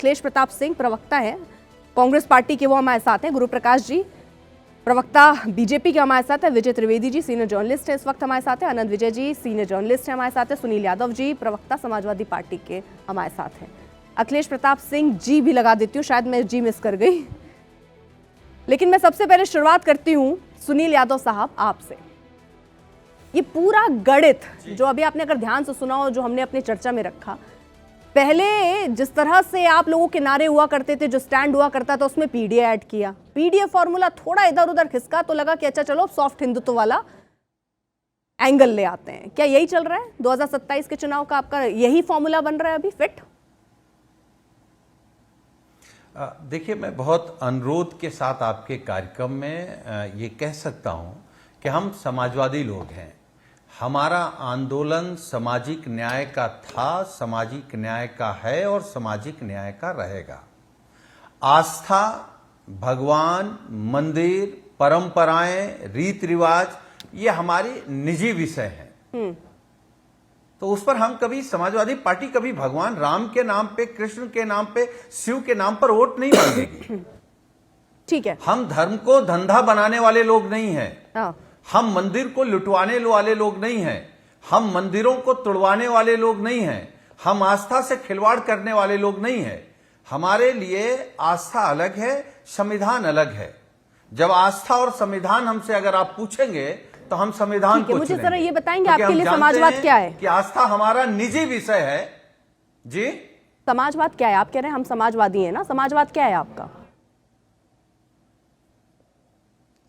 अखिलेश प्रताप सिंह प्रवक्ता है कांग्रेस पार्टी के, वो हमारे साथ हैं। गुरु प्रकाश जी प्रवक्ता बीजेपी के हमारे साथ है। विजय त्रिवेदी जी सीनियर जर्नलिस्ट है इस वक्त हमारे साथ है। आनंद विजय जी सीनियर जर्नलिस्ट है हमारे साथ है। सुनील यादव जी प्रवक्ता समाजवादी पार्टी के हमारे साथ हैं। अखिलेश प्रताप सिंह जी भी लगा देती हूँ, शायद मैं जी मिस कर गई, लेकिन मैं सबसे पहले शुरुआत करती हूँ सुनील यादव साहब आपसे। ये पूरा गणित जो अभी आपने अगर ध्यान से सुना हो, जो हमने अपनी चर्चा में रखा, पहले जिस तरह से आप लोगों के नारे हुआ करते थे, जो स्टैंड हुआ करता था, उसमें पीडीए ऐड किया, पीडीए फॉर्मूला थोड़ा इधर उधर खिसका तो लगा कि अच्छा चलो सॉफ्ट हिंदुत्व वाला एंगल ले आते हैं। क्या यही चल रहा है 2027 के चुनाव का? आपका यही फॉर्मूला बन रहा है अभी फिट? देखिए, मैं बहुत अनुरोध के साथ आपके कार्यक्रम में ये कह सकता हूं कि हम समाजवादी लोग हैं। हमारा आंदोलन सामाजिक न्याय का था, सामाजिक न्याय का है और सामाजिक न्याय का रहेगा। आस्था, भगवान, मंदिर, परंपराएं, रीत रिवाज, ये हमारे निजी विषय हैं। तो उस पर हम कभी, समाजवादी पार्टी कभी भगवान राम के नाम पे, कृष्ण के नाम पे, शिव के नाम पर वोट नहीं मांगेगी। ठीक है। हम धर्म को धंधा बनाने वाले लोग नहीं हैं। हम मंदिर को लुटवाने वाले लोग नहीं हैं। हम मंदिरों को तोड़वाने वाले लोग नहीं हैं। हम आस्था से खिलवाड़ करने वाले लोग नहीं हैं। हमारे लिए आस्था अलग है, संविधान अलग है। जब आस्था और संविधान हमसे अगर आप पूछेंगे तो हम संविधान को मुझे जरा ये बताएंगे क्योंकि आपके लिए समाजवाद क्या है? कि आस्था हमारा निजी विषय है। जी, समाजवाद क्या है? आप कह रहे हैं हम समाजवादी हैं ना, समाजवाद क्या है आपका?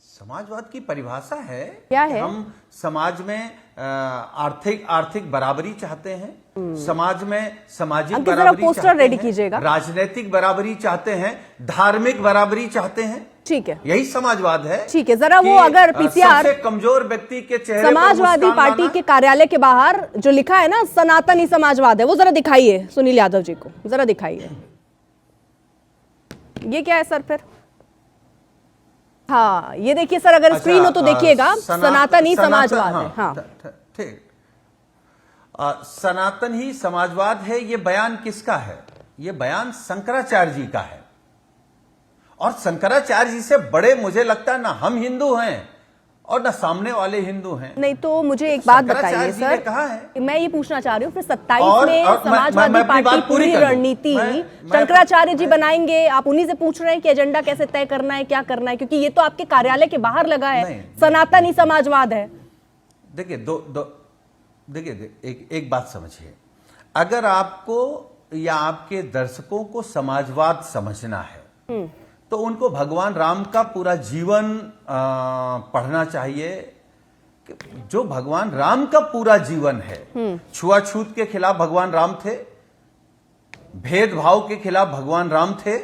समाजवाद की परिभाषा है, क्या है? हम समाज में आर्थिक बराबरी चाहते हैं, समाज में सामाजिक बराबरी पोस्टर रेडी कीजिएगा, राजनीतिक बराबरी चाहते हैं, धार्मिक बराबरी चाहते हैं। ठीक है, यही समाजवाद है। ठीक है, जरा वो अगर पीसीआर सबसे कमजोर व्यक्ति के चेहरे समाजवादी पार्टी के कार्यालय के बाहर जो लिखा है ना सनातनी समाजवाद है, वो जरा दिखाइए सुनील यादव जी को, जरा दिखाइए। ये क्या है सर फिर? हाँ, ये देखिए सर, अगर स्क्रीन हो तो देखिएगा, सनातनी समाजवाद है। हाँ ठीक, सनातन ही समाजवाद है। ये बयान किसका है? ये बयान शंकराचार्य जी का है। और शंकराचार्य जी से बड़े मुझे लगता है ना हम हिंदू हैं और ना सामने वाले हिंदू हैं। नहीं तो मुझे एक बात बताइए सर, कहा है? मैं ये पूछना चाह रही हूँ, फिर 27 में समाजवादी पार्टी पूरी रणनीति शंकराचार्य जी बनाएंगे, आप उन्हीं से पूछ रहे हैं कि एजेंडा कैसे तय करना है, क्या करना है? क्योंकि ये तो आपके कार्यालय के बाहर लगा है, सनातनी समाजवाद है। देखिए देखिए एक बात समझिए, अगर आपको या आपके दर्शकों को समाजवाद समझना है तो उनको भगवान राम का पूरा जीवन पढ़ना चाहिए। जो भगवान राम का पूरा जीवन है, छुआछूत के खिलाफ भगवान राम थे, भेदभाव के खिलाफ भगवान राम थे,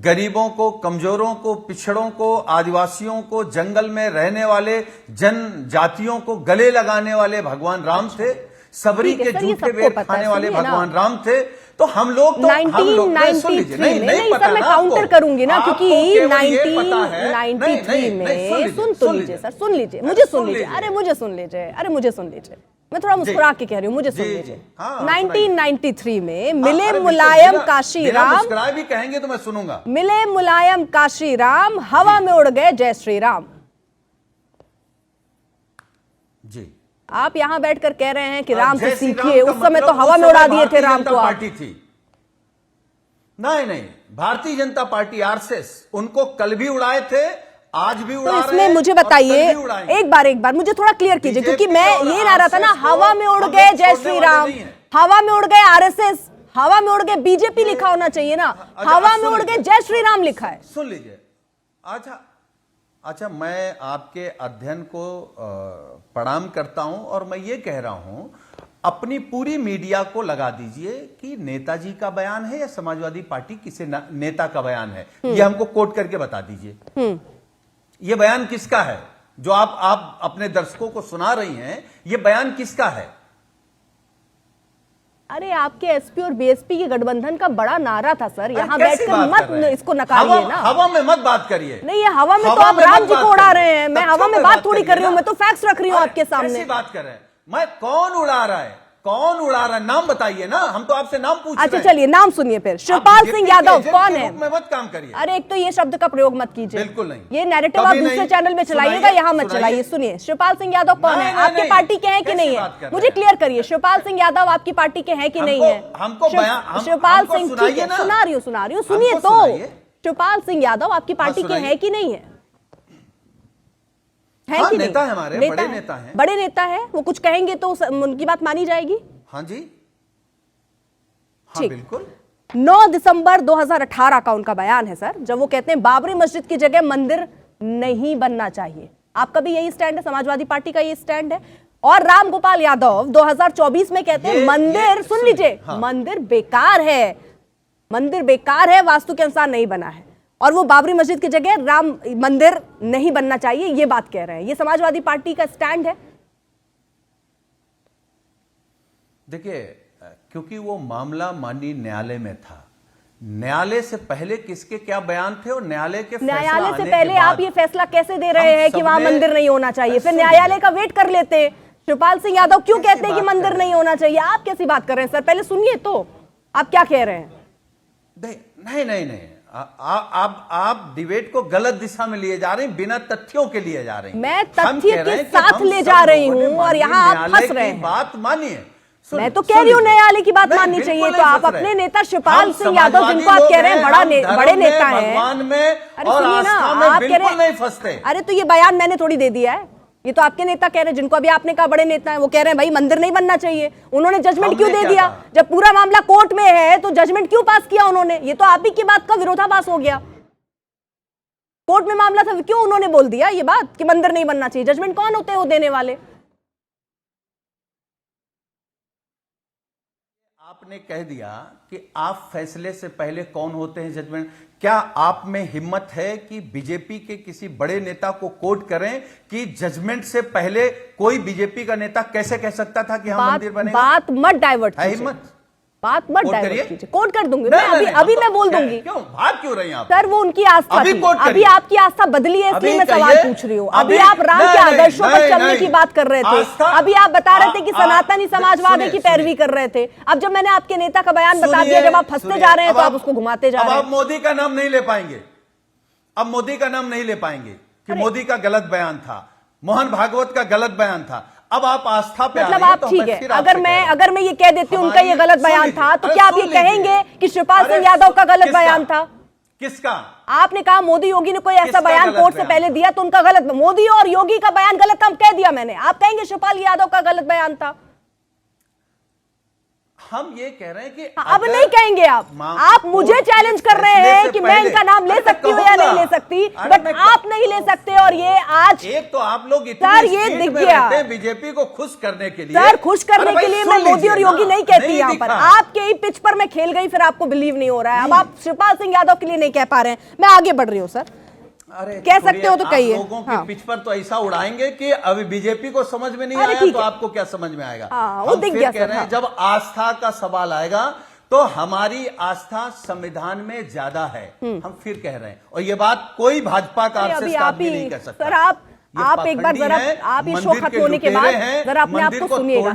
गरीबों को, कमजोरों को, पिछड़ों को, आदिवासियों को, जंगल में रहने वाले जनजातियों को गले लगाने वाले भगवान राम थे, सबरी के जूठे बेर खाने वाले भगवान राम थे। तो हम लोग तो 1993 में नहीं सर, मैं काउंटर करूंगी ना, क्योंकि 1993 में सुन लीजिए सर, सुन लीजिए, मुझे सुन लीजिए, अरे मुझे सुन लीजिए, मैं थोड़ा मुस्कुरा के कह रही हूँ, मुझे सुन लीजिए। 1993 में मिले मुलायम काशीराम, मुस्कुरा भी कहेंगे तो मैं सुनूंगा। मिले मुलायम काशीराम, हवा में उड़ गए जय श्री राम। जी, आप यहां बैठकर कह रहे हैं कि राम से सीखिए, उस समय तो हवा में उड़ा दिए थे राम को। पार्टी थी नहीं, भारतीय जनता पार्टी आरएसएस, उनको कल भी उड़ाए थे, आज भी उड़ा रहे हैं। तो इसमें मुझे बताइए, एक बार मुझे थोड़ा क्लियर कीजिए, क्योंकि मैं ये ना रहा था ना, हवा में उड़ गए जय श्री राम, हवा में उड़ गए आरएसएस, हवा में उड़ गए बीजेपी लिखा होना चाहिए ना, हवा में उड़ गए जय श्री राम लिखा है। सुन लीजिए। अच्छा, मैं आपके अध्ययन को प्रणाम करता हूं और मैं ये कह रहा हूं, अपनी पूरी मीडिया को लगा दीजिए कि नेताजी का बयान है या समाजवादी पार्टी किसी नेता का बयान है, ये हमको कोट करके बता दीजिए। ये बयान किसका है जो आप अपने दर्शकों को सुना रही हैं? ये बयान किसका है? अरे आपके एसपी और बीएसपी के गठबंधन का बड़ा नारा था सर, यहाँ बैठकर मत इसको नकारिए ना। हवा में मत बात करिए। नहीं, ये हवा में तो आप राम जी को उड़ा रहे हैं, मैं हवा में बात थोड़ी कर रही हूँ, मैं तो फैक्ट्स रख रही हूँ आपके सामने। बात कर रहे हैं, मैं कौन उड़ा रहा है? कौन उड़ा रहा है? नाम बताइए ना, हम तो आपसे नाम पूछ रहे अच्छा हैं। चलिए नाम सुनिए फिर। शिवपाल सिंह यादव कौन है? में मत काम करिए। अरे एक तो ये शब्द का प्रयोग मत कीजिए, बिल्कुल नहीं। ये नैरेटिव आप दूसरे चैनल में चलाइएगा, यहाँ मत चलाइए। सुनिए, शिवपाल सिंह यादव कौन है? आपके पार्टी के हैं कि नहीं है? मुझे क्लियर करिए, शिवपाल सिंह यादव आपकी पार्टी के हैं कि नहीं है? शिवपाल सिंह, ठीक है, सुना रही हूँ, सुनिए तो। शिवपाल सिंह यादव आपकी पार्टी के हैं कि नहीं है? है कि नेता नहीं? है हमारे, बड़े नेता हैं। बड़े नेता है, वो कुछ कहेंगे तो उनकी बात मानी जाएगी? हाँ जी, हाँ ठीक। बिल्कुल। 9 दिसंबर 2018 का उनका बयान है सर, जब वो कहते हैं बाबरी मस्जिद की जगह मंदिर नहीं बनना चाहिए। आपका भी यही स्टैंड है, समाजवादी पार्टी का ये स्टैंड है। और राम गोपाल यादव 2024 में कहते हैं मंदिर, सुन लीजिए, हाँ। मंदिर बेकार है, मंदिर बेकार है, वास्तु के अनुसार नहीं बना है, और वो बाबरी मस्जिद की जगह राम मंदिर नहीं बनना चाहिए, ये बात कह रहे हैं। ये समाजवादी पार्टी का स्टैंड है। देखिए, क्योंकि वो मामला माननीय न्यायालय में था, न्यायालय से पहले किसके क्या बयान थे और न्यायालय के न्यायालय से पहले आप ये फैसला कैसे दे रहे हैं कि वहां मंदिर नहीं होना चाहिए? फिर न्यायालय का वेट कर लेते। शिवपाल सिंह यादव क्यों कहते हैं कि मंदिर नहीं होना चाहिए? आप कैसी बात कर रहे हैं सर? पहले सुनिए तो, आप क्या कह रहे हैं? नहीं, आप डिबेट को गलत दिशा में लिए जा रहे हैं, बिना तथ्यों के लिए जा रहे हैं। मैं तथ्य के साथ ले जा रही हूं और यहाँ आप फंस रहे हैं। बात मानिए। मैं तो कह रही हूँ न्यायालय की बात माननी चाहिए। तो आप अपने नेता शिवपाल सिंह यादव, जिनको आप कह रहे हैं बड़े नेता हैं, अरे सुनिए ना, आप कह रहे हैं, अरे तो ये बयान मैंने थोड़ी दे दिया है, ये तो आपके नेता कह रहे हैं, जिनको अभी आपने कहा बड़े नेता हैं, वो कह रहे हैं भाई मंदिर नहीं बनना चाहिए। उन्होंने जजमेंट क्यों दे दिया? जब पूरा मामला कोर्ट में है तो जजमेंट क्यों पास किया उन्होंने? ये तो आप ही की बात का विरोधाभास हो गया। कोर्ट में मामला था, क्यों उन्होंने बोल दिया ये बात कि मंदिर नहीं बनना चाहिए? जजमेंट कौन होते हैं वो देने वाले? आपने कह दिया कि आप फैसले से पहले कौन होते हैं जजमेंट। क्या आप में हिम्मत है कि बीजेपी के किसी बड़े नेता को कोट करें कि जजमेंट से पहले कोई बीजेपी का नेता कैसे कह सकता था कि हम मंदिर बनेगा? बात मत डाइवर्ट कीजिए, हिम्मत बात मत डाइवर्ट कीजिए। कोट कर दूंगी मैं, अभी मैं बोल दूंगी। क्यों भाग क्यों रही हैं आप? सर वो उनकी आस्था थी, अभी आपकी आस्था बदली है, इसलिए मैं सवाल पूछ रही हूँ। अभी आप राम के आदर्शों पर चलने की बात कर रहे थे, अभी आप बता रहे थे कि सनातनी समाजवाद की पैरवी कर रहे थे। अब जब मैंने आपके नेता का बयान बता दिया, जब आप फंसते जा रहे हैं तो आप उसको घुमाते जा रहे हैं। अब मोदी का नाम नहीं ले पाएंगे, अब मोदी का नाम नहीं ले पाएंगे कि मोदी का गलत बयान था, मोहन भागवत का गलत बयान था। अब आप आस्था पे मतलब आप ठीक है, अगर मैं ये कह देती हूँ उनका ये गलत बयान था, तो क्या आप ये कहेंगे कि शिवपाल सिंह यादव का गलत बयान था? किसका? आपने कहा मोदी योगी ने कोई ऐसा बयान कोर्ट से पहले दिया तो उनका गलत, मोदी और योगी का बयान गलत था, कह दिया मैंने। आप कहेंगे शिवपाल यादव का गलत बयान था? हम ये कह रहे हैं कि अब नहीं कहेंगे आप मुझे चैलेंज कर रहे हैं कि मैं इनका नाम ले सकती हूँ या नहीं ले सकती, बट आप नहीं ले सकते। और ये आज एक तो आप लोग सर ये दिख गया बीजेपी को खुश करने के लिए, सर खुश करने के लिए मैं मोदी और योगी नहीं कहती यहाँ पर। आपके ही पिच पर मैं खेल गई, फिर आपको बिलीव नहीं हो रहा है। अब आप शिवपाल सिंह यादव के लिए नहीं कह पा रहे हैं, मैं आगे बढ़ रही हूँ सर। अरे कह सकते हो तो कहिए। लोगों के पिच पर तो ऐसा उड़ाएंगे कि अभी बीजेपी को समझ में नहीं आया तो आपको क्या समझ में आएगा? हम फिर कह रहे हैं जब आस्था का सवाल आएगा तो हमारी आस्था संविधान में ज्यादा है, हम फिर कह रहे हैं। और ये बात कोई भाजपा का आदमी नहीं कह सकता। सर आप एक बार जरा, आप इस शो खत्म होने के बाद जरा अपने आप को सुनिएगा,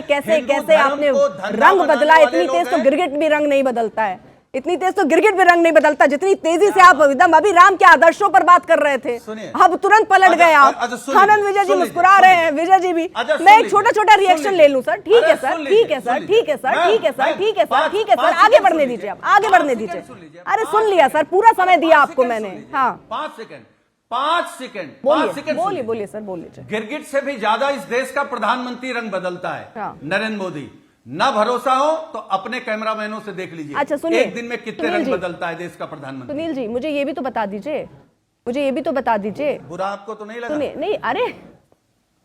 कैसे आपने रंग बदला। इतनी तेज तो गिरगिट भी रंग नहीं बदलता है, इतनी तेज तो गिरगिट भी रंग नहीं बदलता जितनी तेजी से आप एकदम अभी राम के आदर्शों पर बात कर रहे थे, अब तुरंत पलट गए आप। आनंद विजय जी मुस्कुरा रहे हैं, विजय जी भी। मैं एक छोटा छोटा रिएक्शन ले लूं सर? ठीक है सर, ठीक है सर, ठीक है सर, ठीक है सर, ठीक है सर, ठीक है सर, आगे बढ़ने दीजिए, आप आगे बढ़ने दीजिए। अरे सुन लिया सर, पूरा समय दिया आपको मैंने। हाँ 5 सेकंड बोलिए सर, बोलिए। गिरगिट से भी ज्यादा इस देश का प्रधानमंत्री रंग बदलता है, नरेंद्र मोदी। ना भरोसा हो तो अपने कैमरामैनों से देख लीजिए। अच्छा सुनिए, एक दिन में कितने रंग बदलता है देश का प्रधानमंत्री। सुनील जी मुझे ये भी तो बता दीजिए, बुरा आपको तो नहीं लगा? नहीं, अरे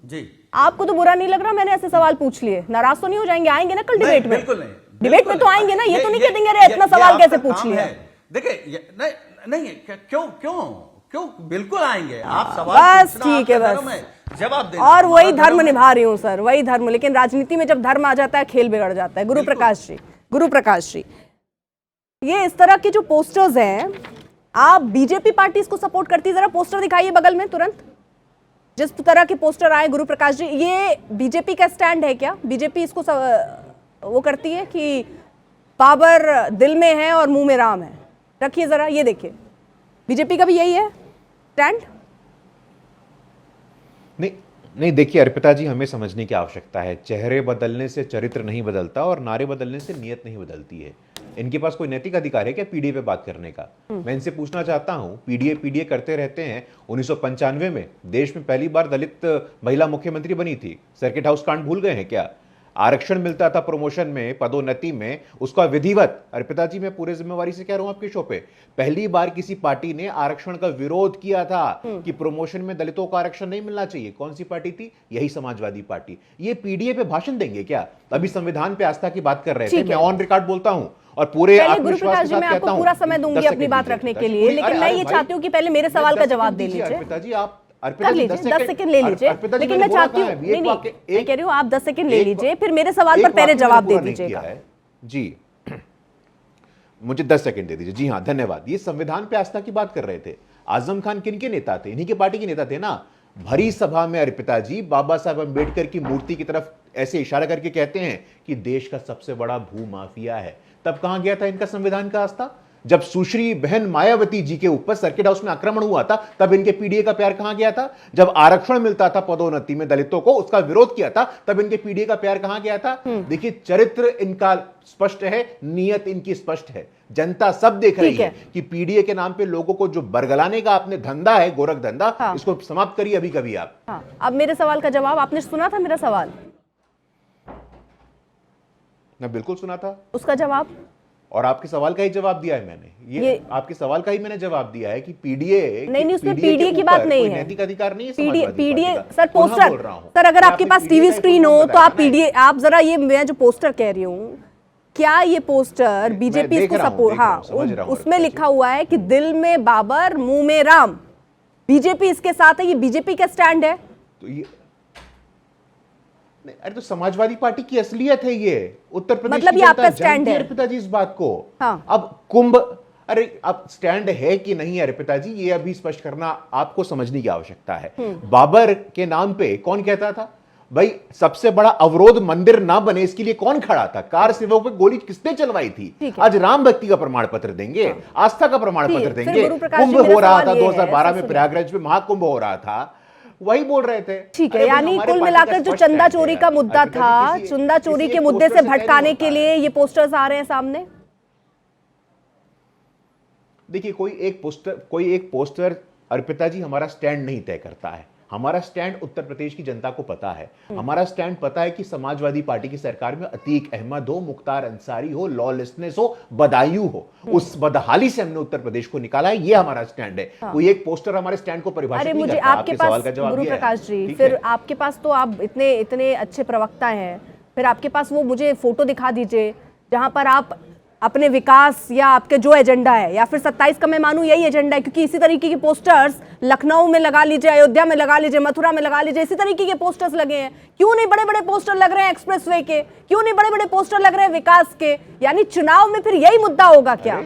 जी आपको तो बुरा नहीं लग रहा? मैंने ऐसे सवाल पूछ लिए, नाराज तो नहीं हो जाएंगे? आएंगे ना कल डिबेट में? बिल्कुल नहीं, डिबेट में तो आएंगे ना, ये तो नहीं कह देंगे अरे इतना सवाल कैसे पूछ लिया? देखिए नहीं, क्यों बिल्कुल आएंगे आप सवाल। बस ठीक है, बस जवाब दें। और वही धर्म निभा रही हूँ सर, वही धर्म। लेकिन राजनीति में जब धर्म आ जाता है खेल बिगड़ जाता है। गुरु प्रकाश जी, ये इस तरह के जो पोस्टर्स हैं, आप बीजेपी पार्टी इसको सपोर्ट करती है? जरा पोस्टर दिखाइए बगल में तुरंत। जिस तरह के पोस्टर आए गुरु प्रकाश जी, ये बीजेपी का स्टैंड है क्या? बीजेपी इसको वो करती है कि बाबर दिल में है और मुंह में राम है? रखिए जरा, ये देखिए, बीजेपी का भी यही है स्टैंड? नहीं नहीं, देखिए अर्पिता जी, हमें समझने की आवश्यकता है, चेहरे बदलने से चरित्र नहीं बदलता और नारे बदलने से नियत नहीं बदलती है। इनके पास कोई नैतिक अधिकार है क्या पीडीए पे बात करने का? मैं इनसे पूछना चाहता हूं, पीडीए पीडीए करते रहते हैं। 1995 में देश में पहली बार दलित महिला मुख्यमंत्री बनी थी। सर्किट हाउस कांड भूल गए हैं क्या? आरक्षण मिलता था प्रमोशन में, पदोन्नति में, उसका विधिवत, अर्पिता जी मैं पूरे जिम्मेवारी से कह रहा हूं आपके शो पे, पहली बार किसी पार्टी ने आरक्षण का विरोध किया था कि प्रमोशन में दलितों को आरक्षण नहीं मिलना चाहिए। कौन सी पार्टी थी? यही समाजवादी पार्टी। ये पीडीए पे भाषण देंगे क्या? अभी संविधान पे आस्था की बात कर रहे थे, मैं ऑन रिकॉर्ड बोलता हूं और पूरे आत्मविश्वास के साथ कहता हूं, पूरा समय दूंगी अपनी बात रखने के लिए, लेकिन मैं ये चाहती हूँ कि पहले मेरे सवाल का जवाब दे लीजिए। अर्पिता जी आप कर लीजिए, 10 सेकंड ले लीजिए, लेकिन मैं चाहती हूँ, नहीं मैं कह रही हूँ आप 10 सेकंड ले लीजिए, फिर मेरे सवाल पर पहले जवाब दे दीजिएगा। जी मुझे 10 सेकंड दे दीजिए। जी हाँ, धन्यवाद। ये संविधान पे आस्था की बात कर रहे थे। आजम खान किन के नेता थे? इन्हीं के पार्टी के नेता थे ना। भरी सभा में अर्पिता जी बाबा साहब अम्बेडकर की मूर्ति की तरफ ऐसे इशारा करके कहते हैं कि देश का सबसे बड़ा भू माफिया है। तब कहां गया था इनका संविधान का आस्था? जब सुश्री बहन मायावती जी के ऊपर सर्किट हाउस में आक्रमण हुआ था, तब इनके पीडीए का प्यार कहां गया था? जब आरक्षण मिलता था पदोन्नति में दलितों को, उसका विरोध किया था, तब इनके पीडीए का प्यार कहां गया था? देखिए, चरित्र इनका स्पष्ट है, नियत इनकी स्पष्ट है। जनता सब देख रही है कि पीडीए के नाम पे लोगों को जो बरगलाने का आपने धंधा है, गोरख धंधा, इसको समाप्त करिए अभी कभी आप। अब मेरे सवाल का जवाब आपने सुना था? मेरा सवाल मैं बिल्कुल सुना था, उसका जवाब, और आपके सवाल का ही जवाब दिया है मैंने। ये आपके सवाल का ही मैंने जवाब दिया है कि पीडीए नहीं, उसमें पीडीए की बात नहीं है, नैतिक अधिकार नहीं है पीडीए सर, पोस्टर सर, अगर आपके पास टीवी स्क्रीन हो तो आप पीडीए, आप जरा ये मैं जो पोस्टर कह रही हूँ, क्या ये पोस्टर बीजेपी इसको सपोर्ट, हाँ उसमें लिखा हुआ है कि दिल में बाबर मुंह में राम, बीजेपी इसके साथ है, ये बीजेपी का स्टैंड है? तो ये नहीं, अरे तो समाजवादी पार्टी की असलियत है ये। उत्तर प्रदेश मतलब ये आपका स्टैंड है अर्पिता जी इस बात को। हाँ। अब कुंभ, अरे अब स्टैंड है कि नहीं अर्पिता जी, ये अभी स्पष्ट करना आपको समझने की आवश्यकता है। बाबर के नाम पे कौन कहता था भाई सबसे बड़ा अवरोध मंदिर ना बने, इसके लिए कौन खड़ा था? कार सेवकों पे गोली किसने चलवाई थी? आज राम भक्ति का प्रमाण पत्र देंगे, आस्था का प्रमाण पत्र देंगे। कुंभ हो रहा था 2012 में प्रयागराज में, महाकुंभ हो रहा था, वही बोल रहे थे। ठीक है, यानी कुल मिलाकर जो चंदा चोरी का मुद्दा था, चंदा चोरी के मुद्दे से भटकाने के लिए ये पोस्टर्स आ रहे हैं सामने। देखिए, कोई एक पोस्टर अर्पिता जी हमारा स्टैंड नहीं तय करता है। हमारा स्टैंड उत्तर प्रदेश की जनता को पता है। हमारा स्टैंड पता है कि समाजवादी पार्टी की सरकार में अतीक अहमद हो, मुख्तार अंसारी हो, लॉलेसनेस हो, बदायूं हो, उस बदहाली से हमने उत्तर प्रदेश को निकाला है। ये हमारा स्टैंड है। कोई एक पोस्टर हमारे स्टैंड को परिभाषित नहीं करता। आपके सवाल का जवाब गुरु प्रकाश जी, फिर आपके पास तो आप इतने अच्छे प्रवक्ता हैं, फिर आपके पास वो मुझे फोटो दिखा दीजिए जहां पर आप अपने विकास या आपके जो एजेंडा है, या फिर 27 का मैं मानूं यही एजेंडा है, क्योंकि इसी तरीके के पोस्टर्स लखनऊ में लगा लीजिए, अयोध्या में लगा लीजिए, मथुरा में लगा लीजिए, इसी तरीके के पोस्टर्स लगे हैं। क्यों नहीं बड़े बड़े पोस्टर लग रहे हैं एक्सप्रेसवे के? क्यों नहीं बड़े बड़े पोस्टर लग रहे हैं विकास के? यानी चुनाव में फिर यही मुद्दा होगा क्या?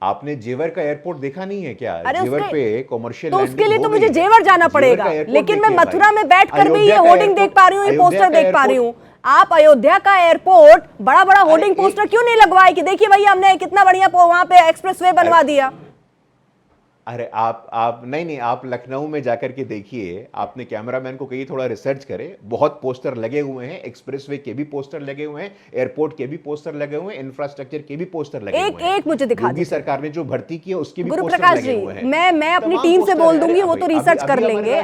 आपने जेवर का एयरपोर्ट देखा नहीं है क्या? अरे जेवर पे कॉमर्शियल तो उसके लिए तो मुझे जेवर जाना पड़ेगा, लेकिन मैं मथुरा में बैठकर भी ये होर्डिंग देख पा रही हूँ, ये पोस्टर देख पा रही हूँ। आप अयोध्या का एयरपोर्ट बड़ा बड़ा होर्डिंग पोस्टर क्यों नहीं लगवाए कि देखिए भैया हमने कितना बढ़िया वहां पे एक्सप्रेसवे बनवा दिया? अरे आप नहीं, आप लखनऊ में जाकर के देखिए, आपने कैमरामैन को कहिए थोड़ा रिसर्च करे, बहुत पोस्टर लगे हुए हैं, एक्सप्रेसवे के भी पोस्टर लगे हुए हैं, एयरपोर्ट के भी पोस्टर लगे हुए हैं, इंफ्रास्ट्रक्चर के भी पोस्टर लगे हुए हैं। एक मुझे दिखा दीजिए, सरकार ने जो भर्ती की है उसकी भी गुरु पोस्टर प्रकाश लगे जी, हुए हैं। मैं अपनी टीम से बोल दूंगी, वो तो रिसर्च कर लेंगे।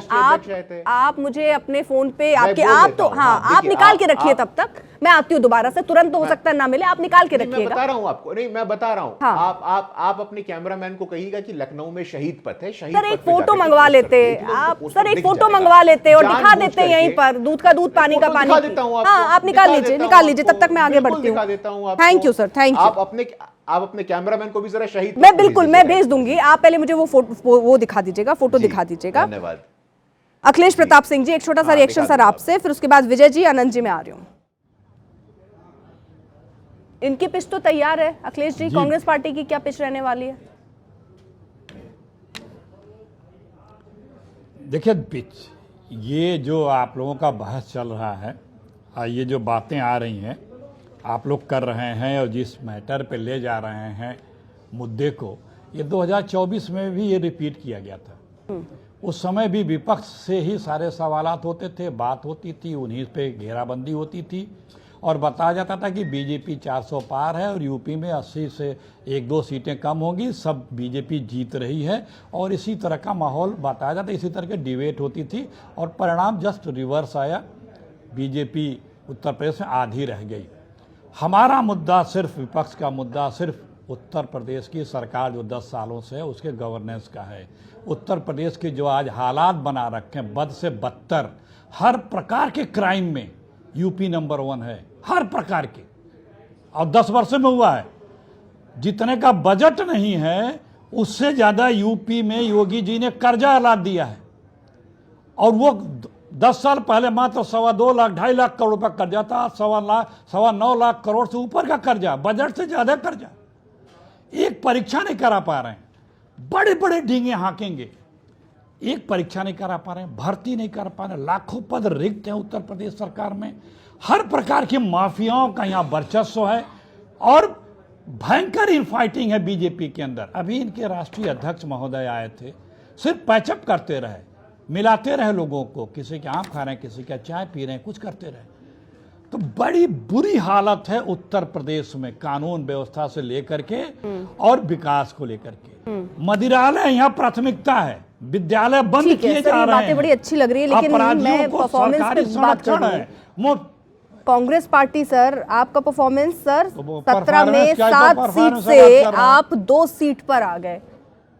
आप मुझे अपने फोन पे आप तो हाँ आप निकाल के रखिए, तब तक मैं आती हूँ दोबारा से, तुरंत तो हो सकता है ना मिले, आप निकाल के रखिएगा। मैं बता रहा हूँ आपको, नहीं मैं बता रहा हूँ, आप अपने कैमरामैन को कहिएगा कि लखनऊ में शहीद पथ है, शहीद सर एक फोटो मंगवा लेते आप, सर एक फोटो मंगवा लेते और दिखा देते यहीं पर, दूध का दूध पानी का पानी। हाँ आप निकाल लीजिए, तब तक मैं आगे बढ़ती हूँ। Thank you sir, thank you. आप अपने कैमरामैन को भी जरा शहीद, मैं बिल्कुल मैं भेज दूंगी, आप पहले मुझे वो दिखा दीजिएगा, फोटो दिखा दीजिएगा। धन्यवाद। अखिलेश प्रताप सिंह जी, एक छोटा सा रिएक्शन सर आपसे, फिर उसके बाद विजय जी, आनंद जी मैं आ रही हूँ। इनकी पिच तो तैयार है अखिलेश जी, कांग्रेस पार्टी की क्या पिच रहने वाली है? देखिए, ये जो आप लोगों का बहस चल रहा है, ये जो बातें आ रही हैं आप लोग कर रहे हैं और जिस मैटर पे ले जा रहे हैं मुद्दे को, ये 2024 में भी ये रिपीट किया गया था। उस समय भी विपक्ष से ही सारे सवालात होते थे, बात होती थी, उन्हीं पे घेराबंदी होती थी और बताया जाता था कि बीजेपी 400 पार है और यूपी में 80 से 1-2 सीटें कम होंगी, सब बीजेपी जीत रही है और इसी तरह का माहौल बताया जाता, इसी तरह की डिबेट होती थी और परिणाम जस्ट रिवर्स आया। बीजेपी उत्तर प्रदेश में आधी रह गई। हमारा मुद्दा सिर्फ, विपक्ष का मुद्दा सिर्फ उत्तर प्रदेश की सरकार जो 10 सालों से है उसके गवर्नेंस का है। उत्तर प्रदेश के जो आज हालात बना रखे हैं, बद से बदतर, हर प्रकार के क्राइम में यूपी नंबर 1 है, हर प्रकार के, और 10 वर्षों में हुआ है। जितने का बजट नहीं है उससे ज़्यादा यूपी में योगी जी ने कर्जा लाद दिया है और वो 10 साल पहले मात्र 2.25 लाख 2.5 लाख करोड़ रुपया कर्जा था, 9.25 लाख करोड़ से ऊपर का कर्जा, बजट से ज्यादा कर्जा। एक परीक्षा नहीं करा पा रहे हैं, बड़े बड़े डींगे हाकेंगे, एक परीक्षा नहीं करा पा रहे हैं, भर्ती नहीं कर पा रहे, लाखों पद रिक्त हैं उत्तर प्रदेश सरकार में, हर प्रकार की माफियाओं का यहाँ वर्चस्व है और भयंकर इनफाइटिंग है बीजेपी के अंदर। अभी इनके राष्ट्रीय अध्यक्ष महोदय आए थे, सिर्फ पैचअप करते रहे, मिलाते रहे लोगों को, किसी के आम खा रहे हैं, किसी का चाय पी रहे हैं, कुछ करते रहे। तो बड़ी बुरी हालत है उत्तर प्रदेश में, कानून व्यवस्था से लेकर के और विकास को लेकर के। मदिरालय यहाँ प्राथमिकता है, विद्यालय बंद किए जा रहे हैं। बातें बड़ी अच्छी लग रही है, लेकिन मैं परफॉर्मेंस पे बात कर रही हूं। कांग्रेस पार्टी सर, आपका परफॉर्मेंस सर 17 में 7 सीट से आप 2 सीट पर आ गए।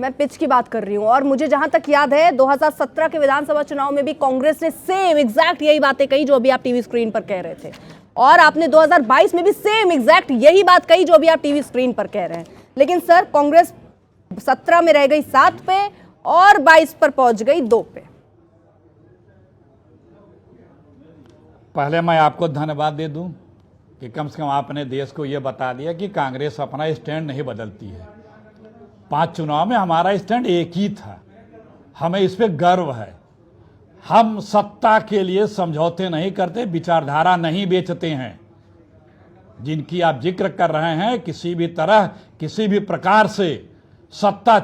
मैं पिच की बात कर रही हूं और मुझे जहां तक याद है 2017 के विधानसभा चुनाव में भी कांग्रेस ने सेम एग्जैक्ट यही बातें कही जो अभी आप टीवी स्क्रीन पर कह रहे थे, और आपने 2022 में भी सेम एग्जैक्ट यही बात कही जो अभी आप टीवी स्क्रीन पर कह रहे हैं। लेकिन सर कांग्रेस 17 में रह गई 7 पे और 22 पर पहुंच गई 2 पे। पहले मैं आपको धन्यवाद दे दूं कि कम से कम आपने देश को यह बता दिया कि कांग्रेस अपना स्टैंड नहीं बदलती है। 5 चुनाव में हमारा स्टैंड एक ही था, हमें इस पे गर्व है। हम सत्ता के लिए समझौते नहीं करते, विचारधारा नहीं बेचते हैं। जिनकी आप जिक्र कर रहे हैं, किसी भी तरह किसी भी प्रकार से सत्ता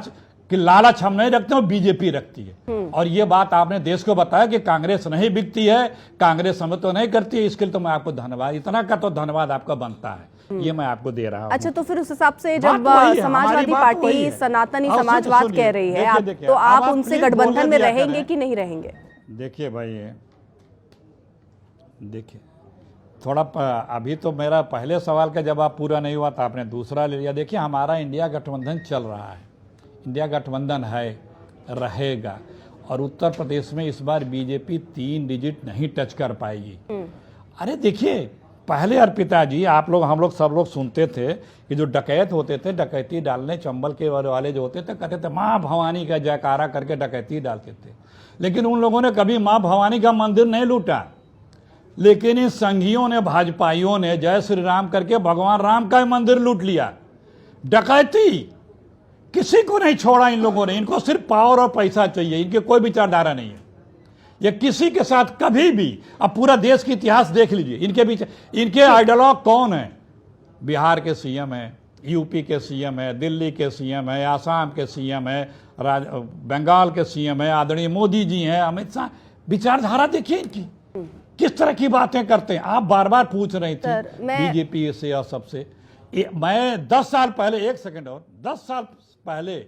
की लालच हम नहीं रखते, वो बीजेपी रखती है। और ये बात आपने देश को बताया कि कांग्रेस नहीं बिकती है, कांग्रेस समझौता नहीं करती है, इसके लिए तो मैं आपको धन्यवाद, इतना का तो धन्यवाद आपका बनता है, ये मैं आपको दे रहा हूं। अच्छा, तो फिर उस हिसाब से जब समाजवादी पार्टी सनातनी समाजवाद कह रही है, तो आप उनसे गठबंधन में रहेंगे कि नहीं रहेंगे? देखिए भाई, देखिए थोड़ा अभी तो मेरा पहले सवाल का जवाब पूरा नहीं हुआ था, आपने दूसरा ले लिया। देखिए, हमारा इंडिया गठबंधन चल रहा है, इंडिया गठबंधन है, रहेगा, और उत्तर प्रदेश में इस बार बीजेपी 3 डिजिट नहीं टच कर पाएगी। अरे देखिए, पहले अर्पिता जी, आप लोग, हम लोग, सब लोग सुनते थे कि जो डकैत होते थे, डकैती डालने चंबल के वाले जो होते थे, कहते थे माँ भवानी का जयकारा करके डकैती डालते थे। लेकिन उन लोगों ने कभी माँ भवानी का मंदिर नहीं लूटा। लेकिन इन संघियों ने, भाजपाइयों ने जय श्री राम करके भगवान राम का मंदिर लूट लिया। डकैती किसी को नहीं छोड़ा इन लोगों ने। इनको सिर्फ पावर और पैसा चाहिए, इनके कोई विचारधारा नहीं है। ये किसी के साथ कभी भी, अब पूरा देश की इतिहास देख लीजिए, इनके बीच इनके आइडियोलॉग कौन है? बिहार के सीएम है, यूपी के सीएम है, दिल्ली के सीएम है, आसाम के सीएम है, बंगाल के सीएम है, आदरणीय मोदी जी हैं, अमित शाह। विचारधारा देखिए इनकी, किस तरह की बातें करते हैं। आप बार बार पूछ रही थी बीजेपी से और सबसे। मैं 10 साल पहले, 1 सेकंड और, 10 साल पहले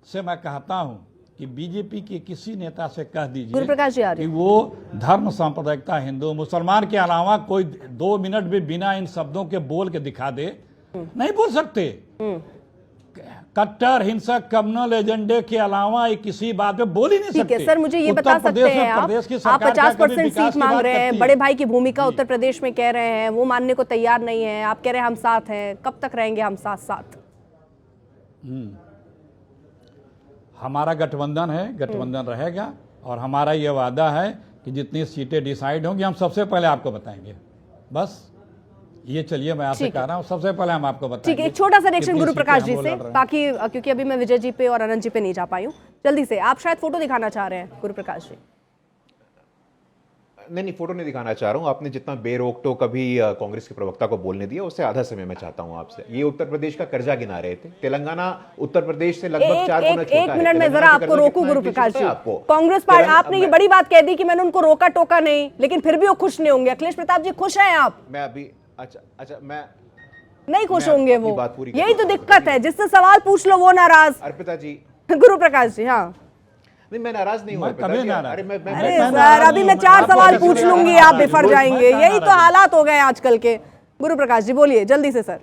से मैं कहता हूं कि बीजेपी के किसी नेता से कह दीजिए कि वो धर्म सांप्रदायिकता, हिंदू मुसलमान के अलावा कोई 2 मिनट भी बिना इन शब्दों के बोल के दिखा दे, नहीं बोल सकते। कट्टर हिंसक कम्युनल एजेंडे के अलावा किसी बात पे बोल ही नहीं सकते। ठीक है सर, मुझे ये बता सकते हैं आप 50% सीट मांग रहे हैं, बड़े भाई की भूमिका उत्तर प्रदेश में कह रहे हैं, वो मानने को तैयार नहीं है, आप कह रहे हैं हम साथ हैं, कब तक रहेंगे हम साथ साथ? हमारा गठबंधन है, गठबंधन रहेगा, और हमारा ये वादा है कि जितनी सीटें डिसाइड होंगी हम सबसे पहले आपको बताएंगे। बस ये चलिए मैं आपसे ठीक है। कह रहा हूँ, सबसे पहले हम आपको बताएंगे। ठीक है, एक छोटा सा रिएक्शन कितनी गुरु सीटें प्रकाश हम जी वो से, लड़ रहे हैं। ताकि क्योंकि अभी मैं विजय जी पे और आनंद जी पे नहीं जा पाई हूँ, जल्दी से आप शायद फोटो दिखाना चाह रहे हैं गुरु प्रकाश जी। नहीं, फोटो नहीं दिखाना चाह रहा हूं। आपने जितना बेरोक टोक अभी कांग्रेस के प्रवक्ता को बोलने दिया, उससे आधा समय मैं चाहता हूं आपसे। ये उत्तर प्रदेश का कर्जा गिना रहे थे। तेलंगाना उत्तर प्रदेश से लगभग 4 गुना छोटा है। एक मिनट में तेलंगाना जरा का आपको कर्जा रोकूं कितना है, गुरु मुझे प्रकाश पता जी। है आपको। कांग्रेस पार्टी, आपने ये बड़ी बात कह दी कि मैंने उनको रोका टोका नहीं, लेकिन फिर भी वो खुश नहीं होंगे। अखिलेश प्रताप जी खुश हैं आप? मैं अभी अच्छा मैं नहीं खुश मैं होंगे अपनी वो, बात पूरी यही करता तो हूं। दिक्कत है, जिससे सवाल पूछ लो वो नाराज। अर्पिता जी, गुरु प्रकाश जी, हाँ नहीं मैं नाराज नहीं हूं मैं अर्पिता कभी जी। नाराज। अरे मैं अरे मैं सर, नाराज अभी नहीं मैं हूं, 4 आपको सवाल कैसे पूछ नाराज लूंगी, नाराज आप नाराज बिफर नाराज जाएंगे। नाराज यही तो हालात हो गए हैं आजकल के। गुरु प्रकाश जी बोलिए जल्दी से सर।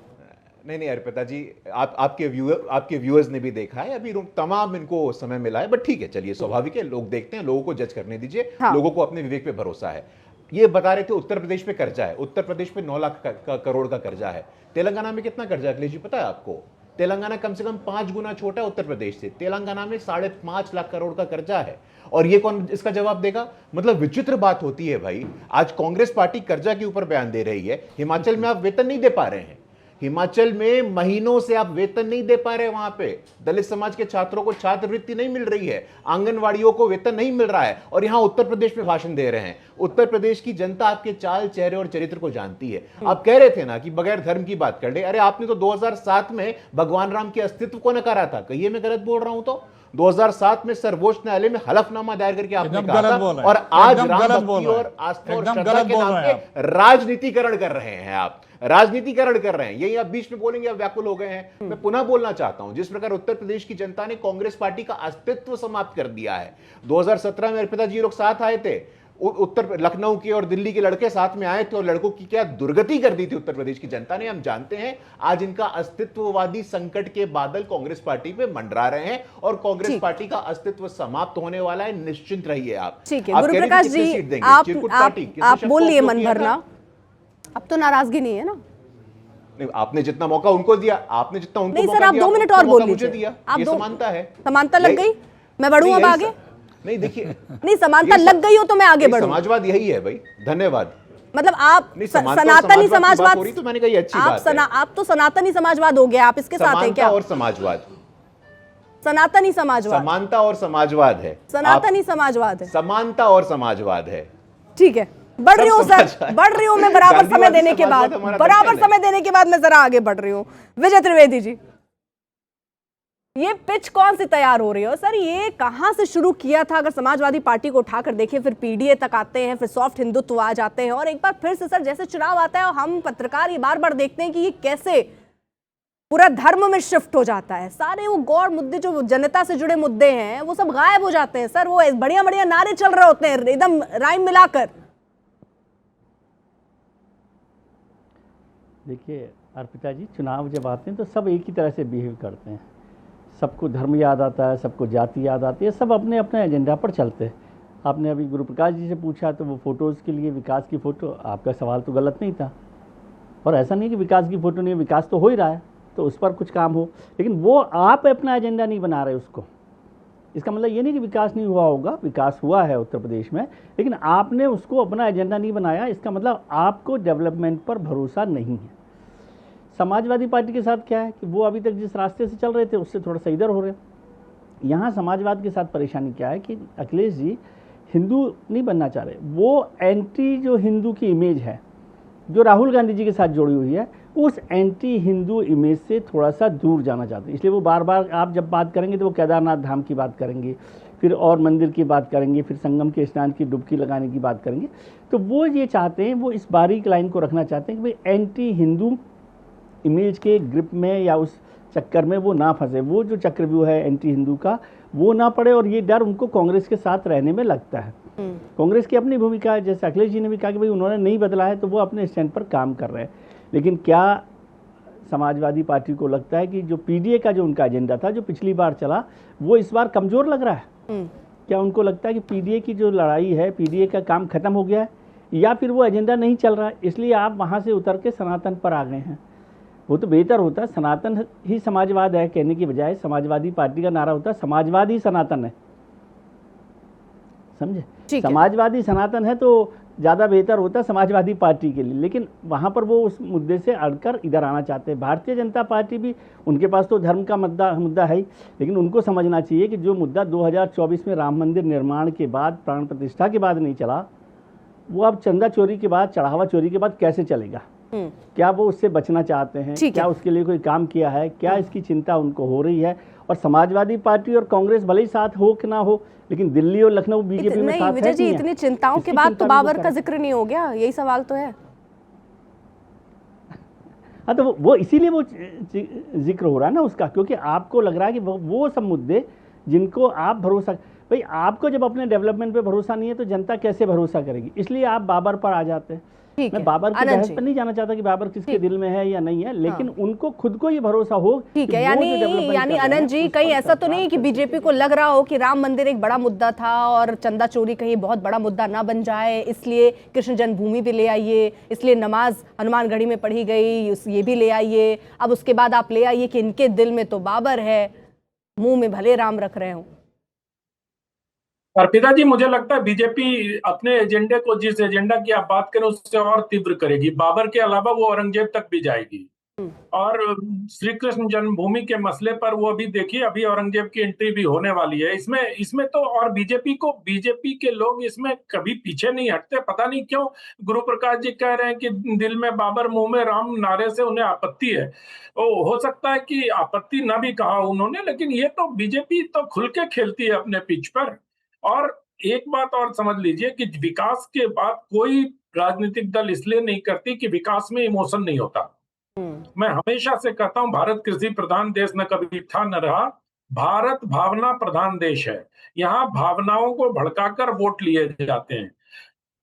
नहीं अर्पिता जी, आपके व्यूअर्स ने भी देखा है, अभी तमाम इनको समय मिला है, बट ठीक है, चलिए स्वाभाविक है, लोग देखते हैं, लोगों को जज करने दीजिए। हाँ। लोगों को अपने विवेक पे भरोसा है। ये बता रहे थे उत्तर प्रदेश पे कर्जा है, उत्तर प्रदेश पे 9 लाख करोड़ का कर्जा है। तेलंगाना में कितना कर्जा है अखिलेश जी पता है आपको? तेलंगाना कम से कम 5 गुना छोटा है उत्तर प्रदेश से। तेलंगाना में 5.5 लाख करोड़ का कर्जा है, और ये कौन इसका जवाब देगा? मतलब विचित्र बात होती है भाई। आज कांग्रेस पार्टी कर्जा के ऊपर बयान दे रही है, हिमाचल में आप वेतन नहीं दे पा रहे हैं। हिमाचल में महीनों से आप वेतन नहीं दे पा रहे, वहां पे दलित समाज के छात्रों को छात्रवृत्ति नहीं मिल रही है, आंगनवाड़ियों को वेतन नहीं मिल रहा है, और यहां उत्तर प्रदेश में भाषण दे रहे हैं। उत्तर प्रदेश की जनता आपके चाल, चेहरे और चरित्र को जानती है। आप कह रहे थे ना कि बगैर धर्म की बात कर ले। अरे आपने तो 2007 में भगवान राम के अस्तित्व को नकारा था। कहिए मैं गलत बोल रहा हूं तो? 2007 में सर्वोच्च न्यायालय में हलफनामा दायर करके आपने एकदम कहा गलत था, बोल रहे हैं। और आज एकदम राम गलत भक्ति बोल रहे हैं। और आस्था और एकदम श्रद्धा गलत के बोल नाम रहे हैं पे राजनीतिकरण कर रहे हैं आप। राजनीतिकरण कर रहे हैं। यही आप बीच में बोलेंगे आप व्याकुल हो गए हैं। मैं पुनः बोलना चाहता हूं, जिस प्रकार उत्तर प्रदेश की जनता ने कांग्रेस पार्टी का अस्तित्व समाप्त कर दिया है। 2017 में अर्पिता जी लोग साथ आए थे, उत्तर लखनऊ के और दिल्ली के लड़के साथ में आए थे, और लड़कों की क्या दुर्गति कर दी थी उत्तर प्रदेश की जनता ने, हम जानते हैं। आज इनका अस्तित्ववादी संकट के बादल कांग्रेस पार्टी पे मंडरा रहे हैं, और कांग्रेस पार्टी का अस्तित्व समाप्त होने वाला है। निश्चिंत रहिए आप। ठीक है आप गुरु कह रहे थे प्रकाश कितने जी, सीट देंगे? आप चिरकुट आप पार्टी, किसने आप शब्द बोल को लिए उपयोग मन किया था? भरना, अब तो नाराजगी नहीं है ना? नहीं, आपने जितना मौका उनको दिया, आपने जितना उनको नहीं मौका सर, आप दिया, 2 मिनट उतना और मौका बोल मुझे लीजिए। दिया। आप ये 2 समानता है। समानता लग यही- गई, मैं बढ़ूं अब यही आगे? नहीं देखिए, नहीं, समानता ये लग गई हो तो मैं आगे ये बढ़ूं। समाजवाद यही है भाई। धन्यवाद। मतलब आप नहीं, समानता और सनातनी समाजवाद की बात समाजवाद, हो रही तो मैंने कहा ये अच्छी बात है। आप तो सनातनी समाजवाद हो गया, आप इसके साथ हैं समानता क्या? और समाजवाद, सनातनी समाजवाद, समानता और समाजवाद है। सनातनी समाजवाद है। समानता और समाजवाद है। ठीक है, बढ़ रही हूँ सर, बढ़ रही हूँ मैं बराबर समय गांधीवादी देने के बाद, समाजवाद हमारा बराबर दर्शन है। समय देने के बाद मैं जरा आगे बढ़ रही हूँ। विजय त्रिवेदी जी, ये पिच कौन सी तैयार हो रही है सर? ये कहां से शुरू किया था? अगर समाजवादी पार्टी को उठाकर देखें, फिर पीडीए तक आते हैं, फिर सॉफ्ट हिंदुत्व आ जाते हैं, और एक बार फिर से सर जैसे चुनाव आता है और हम पत्रकार ये बार बार देखते हैं कि ये कैसे पूरा धर्म में शिफ्ट हो जाता है। सारे वो गौर मुद्दे जो जनता से जुड़े मुद्दे हैं वो सब गायब हो जाते हैं सर। वो बढ़िया बढ़िया नारे चल रहे होते हैं एकदम राइम मिलाकर। देखिए अर्पिता जी, चुनाव जब आते हैं तो सब एक ही तरह से बिहेव करते हैं। सबको धर्म याद आता है, सबको जाति याद आती है, सब अपने अपने एजेंडा पर चलते हैं। आपने अभी गुरु प्रकाश जी से पूछा तो वो फ़ोटोज़ के लिए विकास की फ़ोटो, आपका सवाल तो गलत नहीं था। और ऐसा नहीं कि विकास की फ़ोटो नहीं है, विकास तो हो ही रहा है, तो उस पर कुछ काम हो, लेकिन वो आप अपना एजेंडा नहीं बना रहे उसको। इसका मतलब ये नहीं कि विकास नहीं हुआ होगा, विकास हुआ है उत्तर प्रदेश में, लेकिन आपने उसको अपना एजेंडा नहीं बनाया। इसका मतलब आपको डेवलपमेंट पर भरोसा नहीं है। समाजवादी पार्टी के साथ क्या है कि वो अभी तक जिस रास्ते से चल रहे थे उससे थोड़ा सा इधर हो रहे हैं। यहाँ समाजवाद के साथ परेशानी क्या है कि अखिलेश जी हिंदू नहीं बनना चाह रहे, वो एंटी जो हिंदू की इमेज है जो राहुल गांधी जी के साथ जुड़ी हुई है, उस एंटी हिंदू इमेज से थोड़ा सा दूर जाना चाहते हैं। इसलिए वो बार बार आप जब बात करेंगे तो वो केदारनाथ धाम की बात करेंगे, फिर और मंदिर की बात करेंगे, फिर संगम के स्नान की डुबकी लगाने की बात करेंगे। तो वो ये चाहते हैं, वो इस बारीक लाइन को रखना चाहते हैं कि भाई एंटी हिंदू इमेज के ग्रिप में या उस चक्कर में वो ना फंसे। वो जो चक्रव्यूह है एंटी हिंदू का वो ना पड़े, और ये डर उनको कांग्रेस के साथ रहने में लगता है। कांग्रेस की अपनी भूमिका है, जैसे अखिलेश जी ने भी कहा कि भाई उन्होंने नहीं बदला है तो वो अपने स्टैंड पर काम कर रहे हैं। लेकिन क्या समाजवादी पार्टी को लगता है कि जो पीडीए का जो उनका एजेंडा था जो पिछली बार चला वो इस बार कमज़ोर लग रहा है? क्या उनको लगता है कि पीडीए की जो लड़ाई है, पीडीए का काम खत्म हो गया है, या फिर वो एजेंडा नहीं चल रहा है इसलिए आप वहाँ से उतर के सनातन पर आ गए हैं? वो तो बेहतर होता, सनातन ही समाजवाद है कहने की बजाय समाजवादी पार्टी का नारा होता समाजवाद ही सनातन है। समझे? समाजवादी सनातन है तो ज़्यादा बेहतर होता समाजवादी पार्टी के लिए, लेकिन वहाँ पर वो उस मुद्दे से अड़कर इधर आना चाहते हैं। भारतीय जनता पार्टी भी, उनके पास तो धर्म का मुद्दा है ही, लेकिन उनको समझना चाहिए कि जो मुद्दा 2024 में राम मंदिर निर्माण के बाद, प्राण प्रतिष्ठा के बाद नहीं चला, वो अब चंदा चोरी के बाद, चढ़ावा चोरी के बाद कैसे चलेगा। क्या वो उससे बचना चाहते हैं, क्या उसके लिए कोई काम किया है, क्या इसकी चिंता उनको हो रही है। और समाजवादी पार्टी और कांग्रेस भले ही साथ हो कि ना हो, लेकिन दिल्ली और लखनऊ बीजेपी में साथ है। विजय जी, इतनी चिंताओं के बाद तो बाबर का जिक्र नहीं हो गया, यही सवाल तो है। हाँ, तो वो इसीलिए वो जिक्र हो रहा है ना उसका, क्योंकि आपको लग रहा है कि वो सब मुद्दे जिनको आप भरोसा, भाई आपको जब अपने डेवलपमेंट पे भरोसा नहीं है तो जनता कैसे भरोसा करेगी, इसलिए आप बाबर पर आ जाते हैं। मैं बाबर की बहस पर नहीं जाना चाहता कि बाबर किसके दिल में है या नहीं है, लेकिन उनको खुद को ये भरोसा हो। ठीक है, यानी अनंत जी, कहीं ऐसा तो नहीं कि बीजेपी को लग रहा हो कि राम मंदिर एक बड़ा मुद्दा था और चंदा चोरी कहीं बहुत बड़ा मुद्दा ना बन जाए, इसलिए कृष्ण जन्मभूमि भी ले आइए, इसलिए नमाज हनुमानगढ़ी में पढ़ी गई ये भी ले आइए, अब उसके बाद आप ले आइए कि इनके दिल में तो बाबर है, मुंह में भले राम रख रहे हो। अर्पिता जी, मुझे लगता है बीजेपी अपने एजेंडे को, जिस एजेंडा की आप बात करें, उससे और तीव्र करेगी। बाबर के अलावा वो औरंगजेब तक भी जाएगी। और श्री कृष्ण जन्मभूमि के मसले पर वो अभी देखिए, अभी औरंगजेब की एंट्री भी होने वाली है इसमें तो। और बीजेपी के लोग इसमें कभी पीछे नहीं हटते। पता नहीं क्यों गुरु प्रकाश जी कह रहे हैं कि दिल में बाबर मुंह में राम नारे से उन्हें आपत्ति है। हो सकता है कि आपत्ति ना भी कहा उन्होंने, लेकिन ये तो बीजेपी तो खुल के खेलती है अपने पिच पर। और एक बात और समझ लीजिए कि विकास के बाद कोई राजनीतिक दल इसलिए नहीं करती कि विकास में इमोशन नहीं होता। मैं हमेशा से कहता हूं, भारत कृषि प्रधान देश न कभी था न रहा, भारत भावना प्रधान देश है। यहाँ भावनाओं को भड़काकर वोट लिए जाते हैं।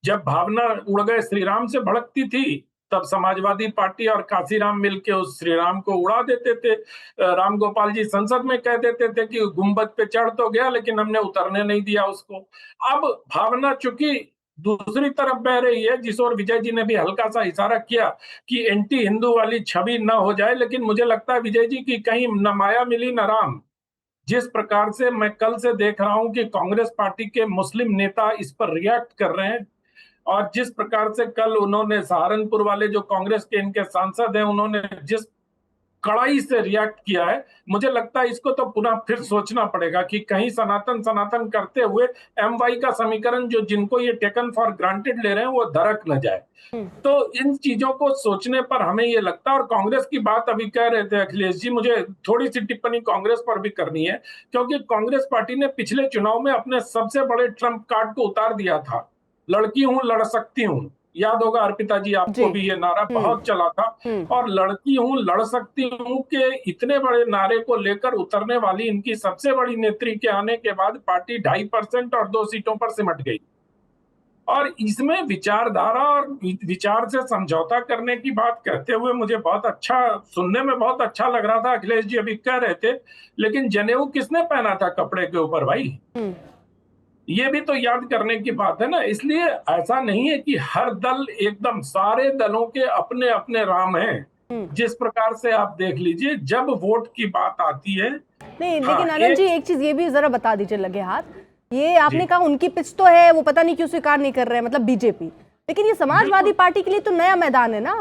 जब भावना उड़ गए श्री राम से भड़कती थी, तब समाजवादी पार्टी और काशीराम मिलके उस श्री राम को उड़ा देते थे। राम गोपाल जी संसद में कह देते थे कि गुंबद पे चढ़ तो गया, लेकिन हमने उतरने नहीं दिया उसको। अब भावना चूंकि दूसरी तरफ बह रही है, जिस ओर विजय जी ने भी हल्का सा इशारा किया कि एंटी हिंदू वाली छवि न हो जाए, लेकिन मुझे लगता है विजय जी की कहीं न माया मिली न राम। जिस प्रकार से मैं कल से देख रहा हूं कि कांग्रेस पार्टी के मुस्लिम नेता इस पर रिएक्ट कर रहे हैं, और जिस प्रकार से कल उन्होंने सहारनपुर वाले जो कांग्रेस के इनके सांसद हैं, उन्होंने जिस कड़ाई से रिएक्ट किया है, मुझे लगता है इसको तो पुनः फिर सोचना पड़ेगा कि कहीं सनातन करते हुए MY का समीकरण जो जिनको ये टेकन फॉर ग्रांटेड ले रहे हैं वो दरक न जाए। तो इन चीजों को सोचने पर हमें ये लगता है। और कांग्रेस की बात अभी कह रहे थे अखिलेश जी, मुझे थोड़ी सी टिप्पणी कांग्रेस पर भी करनी है, क्योंकि कांग्रेस पार्टी ने पिछले चुनाव में अपने सबसे बड़े ट्रम्प कार्ड को उतार दिया था। लड़की हूं, लड़ सकती हूं। याद होगा अर्पिता जी आपको भी ये नारा बहुत चला था। और लड़की हूं, लड़ सकती हूं के इतने बड़े नारे को लेकर उतरने वाली इनकी सबसे बड़ी नेत्री के आने के बाद पार्टी 2.5% और 2 सीटों पर सिमट गई। और इसमें विचारधारा और विचार से समझौता करने की बात कहते हुए मुझे बहुत अच्छा, सुनने में बहुत अच्छा लग रहा था। अखिलेश जी अभी कह रहे थे, लेकिन जनेऊ किसने पहना था कपड़े के ऊपर भाई? ये भी तो याद करने की बात है ना। इसलिए ऐसा नहीं है कि हर दल, एकदम सारे दलों के अपने अपने राम हैं। जिस प्रकार से आप देख लीजिए, जब वोट की बात आती है नहीं, लेकिन आनंद जी एक चीज ये भी जरा बता दीजिए, लगे हाथ, ये आपने कहा उनकी पिच तो है, वो पता नहीं क्यों स्वीकार नहीं कर रहे हैं, मतलब बीजेपी, लेकिन ये समाजवादी पार्टी के लिए तो नया मैदान है ना।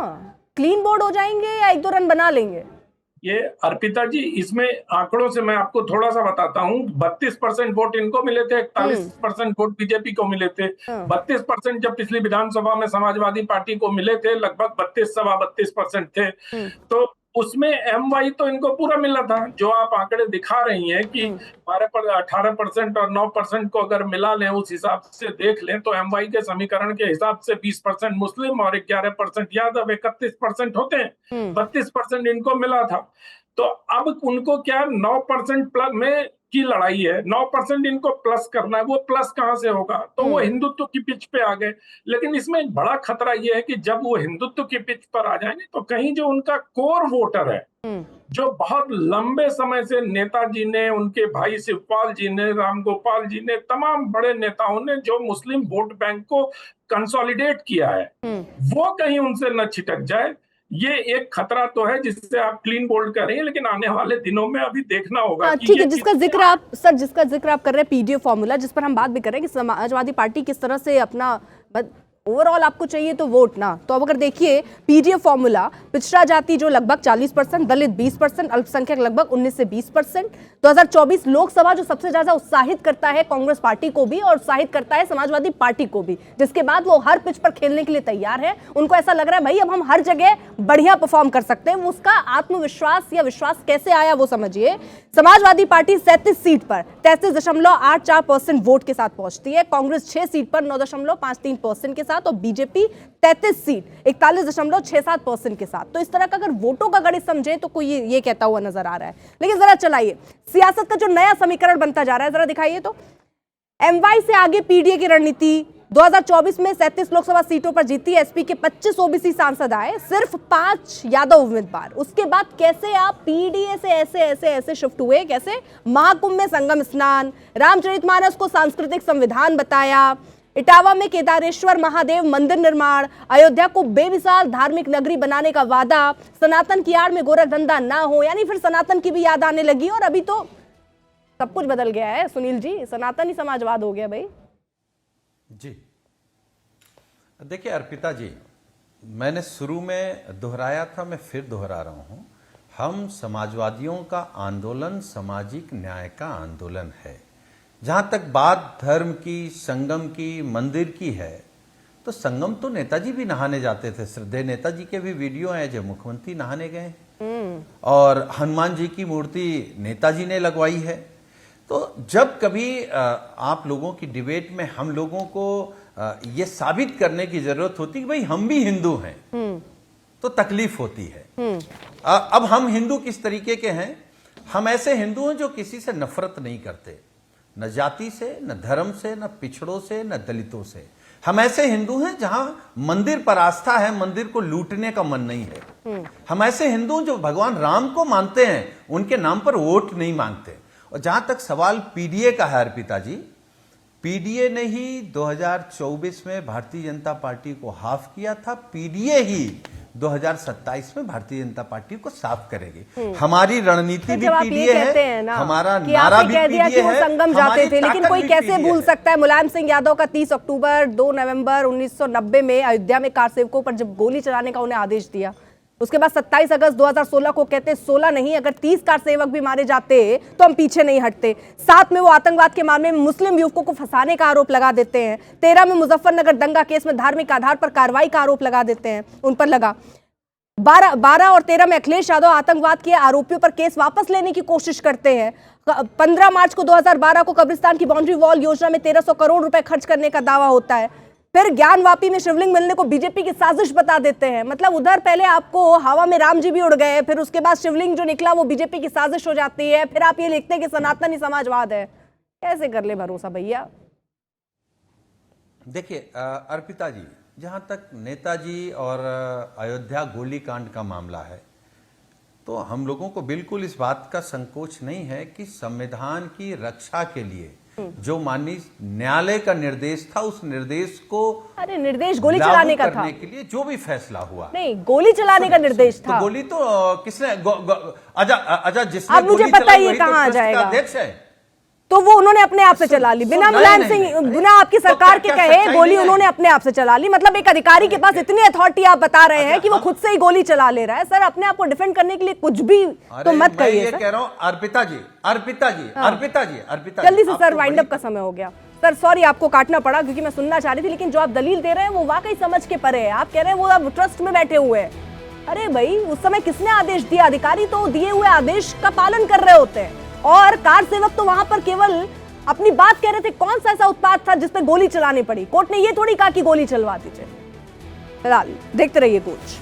क्लीन बोर्ड हो जाएंगे या 1-2 रन बना लेंगे? ये अर्पिता जी, इसमें आंकड़ों से मैं आपको थोड़ा सा बताता हूँ। 32% वोट इनको मिले थे, 41% वोट बीजेपी को मिले थे। 32% जब पिछली विधानसभा में समाजवादी पार्टी को मिले थे, लगभग 32-32% थे। तो उसमें MY तो इनको पूरा मिला था। जो आप आंकड़े दिखा रही हैं कि 18% और 9% को अगर मिला लें, उस हिसाब से देख लें, तो MY के समीकरण के हिसाब से 20% मुस्लिम और 11% यादव, 31% होते हैं। 32% इनको मिला था। तो अब उनको क्या 9% प्लस में की लड़ाई है, 9% इनको प्लस करना है। वो प्लस कहां से होगा? तो वो हिंदुत्व की पिच पे आ गए। लेकिन इसमें एक बड़ा खतरा ये है कि जब वो हिंदुत्व की पिच पर आ जाएंगे, तो कहीं जो उनका कोर वोटर है, जो बहुत लंबे समय से नेताजी ने, उनके भाई शिवपाल जी ने, राम गोपाल जी ने, तमाम बड़े नेताओं ने जो मुस्लिम वोट बैंक को कंसोलिडेट किया है, वो कहीं उनसे न छिटक जाए। ये एक खतरा तो है, जिससे आप क्लीन बोल्ड कर रही हैं, लेकिन आने वाले दिनों में अभी देखना होगा। ठीक है, जिसका जिक्र आप कर रहे हैं PDO फॉर्मूला, जिस पर हम बात भी कर रहे हैं कि समाजवादी पार्टी किस तरह से अपना ओवरऑल आपको चाहिए तो वोट ना। तो अब अगर देखिए पीडीए फॉर्मूला, पिछड़ा जाति जो लगभग 40%, दलित 20%, अल्पसंख्यक लगभग 19 से 20%। 2024 लोकसभा जो सबसे ज्यादा उत्साहित करता है कांग्रेस पार्टी को भी और उत्साहित करता है समाजवादी पार्टी को भी, जिसके बाद वो हर पिच पर खेलने के लिए तैयार है। उनको ऐसा लग रहा है भाई अब हम हर जगह बढ़िया परफॉर्म कर सकते हैं। उसका आत्मविश्वास या विश्वास कैसे आया वो समझिए। समाजवादी पार्टी 37 सीट पर 33.84% वोट के साथ पहुंचती है, कांग्रेस 6 सीट पर 9.53% के साथ और बीजेपी 33 सीट 41.67% के साथ। तो इस तरह का अगर वोटों का गणित समझे तो कोई ये कहता हुआ नजर आ रहा है। लेकिन जरा चलाइए, सियासत का जो नया समीकरण बनता जा रहा है जरा दिखाइए तो। एमवाई से आगे पीडीए की रणनीति। 2024 में 37 लोकसभा सीटों पर जीती एसपी के 25 ओबीसी सांसद आए, सिर्फ 5 यादव उम्मीदवार। उसके बाद कैसे आप पीडीए से ऐसे शिफ्ट हुए, कैसे महाकुंभ में संगम स्नान, रामचरितमानस को सांस्कृतिक संविधान बताया, इटावा में केदारेश्वर महादेव मंदिर निर्माण, अयोध्या को बेमिसाल धार्मिक नगरी बनाने का वादा, सनातन की आड़ में गोरख धंधा ना हो, यानी फिर सनातन की भी याद आने लगी। और अभी तो सब कुछ बदल गया है सुनील जी, सनातनी समाजवाद हो गया भाई जी। देखिए अर्पिता जी, मैंने शुरू में दोहराया था, मैं फिर दोहरा रहा हूं, हम समाजवादियों का आंदोलन सामाजिक न्याय का आंदोलन है। जहां तक बात धर्म की, संगम की, मंदिर की है, तो संगम तो नेताजी भी नहाने जाते थे। श्रद्धेय नेताजी के भी वीडियो हैं जो मुख्यमंत्री नहाने गए, और हनुमान जी की मूर्ति नेताजी ने लगवाई है। तो जब कभी आप लोगों की डिबेट में हम लोगों को ये साबित करने की जरूरत होती कि भाई हम भी हिंदू हैं, तो तकलीफ होती है। अब हम हिंदू किस तरीके के हैं? हम ऐसे हिंदू हैं जो किसी से नफरत नहीं करते, न जाति से, न धर्म से, न पिछड़ों से, न दलितों से। हम ऐसे हिंदू हैं जहां मंदिर पर आस्था है, मंदिर को लूटने का मन नहीं है। हम ऐसे हिंदू जो भगवान राम को मानते हैं, उनके नाम पर वोट नहीं मांगते। और जहां तक सवाल पीडीए का है अर्पिता जी, पीडीए ने ही 2024 में भारतीय जनता पार्टी को हाफ किया था, पीडीए ही 2027 में भारतीय जनता पार्टी को साफ करेगी। हमारी रणनीति भी पीडीए है, हमारा नारा भी पीडीए है, संगम जाते थे। लेकिन कोई कैसे भूल सकता है मुलायम सिंह यादव का 30 अक्टूबर 2 नवंबर 1990 में अयोध्या में कार सेवकों पर जब गोली चलाने का उन्हें आदेश दिया। उसके बाद 27 अगस्त 2016 को कहते 16 नहीं, अगर 30 कार सेवक भी मारे जाते तो हम पीछे नहीं हटते। 7 में वो आतंकवाद के मामले में मुस्लिम युवकों को फंसाने का आरोप लगा देते हैं। 13 में मुजफ्फरनगर दंगा केस में धार्मिक आधार पर कार्रवाई का आरोप लगा देते हैं, उन पर लगा। 12 और 13 में अखिलेश यादव आतंकवाद के आरोपियों पर केस वापस लेने की कोशिश करते हैं। 15 मार्च को 2012 को कब्रिस्तान की बाउंड्री वॉल योजना में 1300 करोड़ रुपए खर्च करने का दावा होता है। फिर ज्ञानवापी में शिवलिंग मिलने को बीजेपी की साजिश बता देते हैं। मतलब उधर पहले आपको हवा में राम जी भी उड़ गए, फिर उसके बाद शिवलिंग जो निकला वो बीजेपी की साजिश हो जाती है। फिर आप ये लिखते हैं कि सनातनी समाजवाद है। कैसे कर ले भरोसा भैया? देखिए अर्पिता जी, जहां तक नेताजी और अयोध्या गोलीकांड का मामला है, तो हम लोगों को बिल्कुल इस बात का संकोच नहीं है कि संविधान की रक्षा के लिए जो माननीय न्यायालय का निर्देश था, उस निर्देश को निर्देश गोली चलाने का था, के लिए जो भी फैसला हुआ, नहीं गोली चलाने का निर्देश था। तो गोली तो किसने अजा जिसने अब मुझे पता ही कहां जाएगा, अध्यक्ष है, तो वो उन्होंने अपने आप से चला ली, बिना मुलायम सिंह, बिना आपकी सरकार के कहे गोली उन्होंने अपने आप से चला ली। मतलब एक अधिकारी के पास इतनी अथॉरिटी आप बता रहे हैं कि वो खुद से ही गोली चला ले रहा है। सर अपने आप को डिफेंड करने के लिए कुछ भी तो मत कहिए। कह रहा हूं अर्पिता जी, जल्दी से सर, वाइंड अप का समय हो गया। सर सॉरी आपको काटना पड़ा क्योंकि मैं सुनना चाह रही थी, लेकिन जो आप दलील दे रहे हैं वो वाकई समझ के परे है। आप कह रहे हैं वो अब ट्रस्ट में बैठे हुए हैं। अरे भाई उस समय किसने आदेश दिया? अधिकारी तो दिए हुए आदेश का पालन कर रहे होते हैं, और कार सेवक तो वहां पर केवल अपनी बात कह रहे थे। कौन सा ऐसा उत्पाद था जिस पे गोली चलानी पड़ी? कोर्ट ने ये थोड़ी कहा कि गोली चलवा दीजिए। फिलहाल देखते रहिए कूच।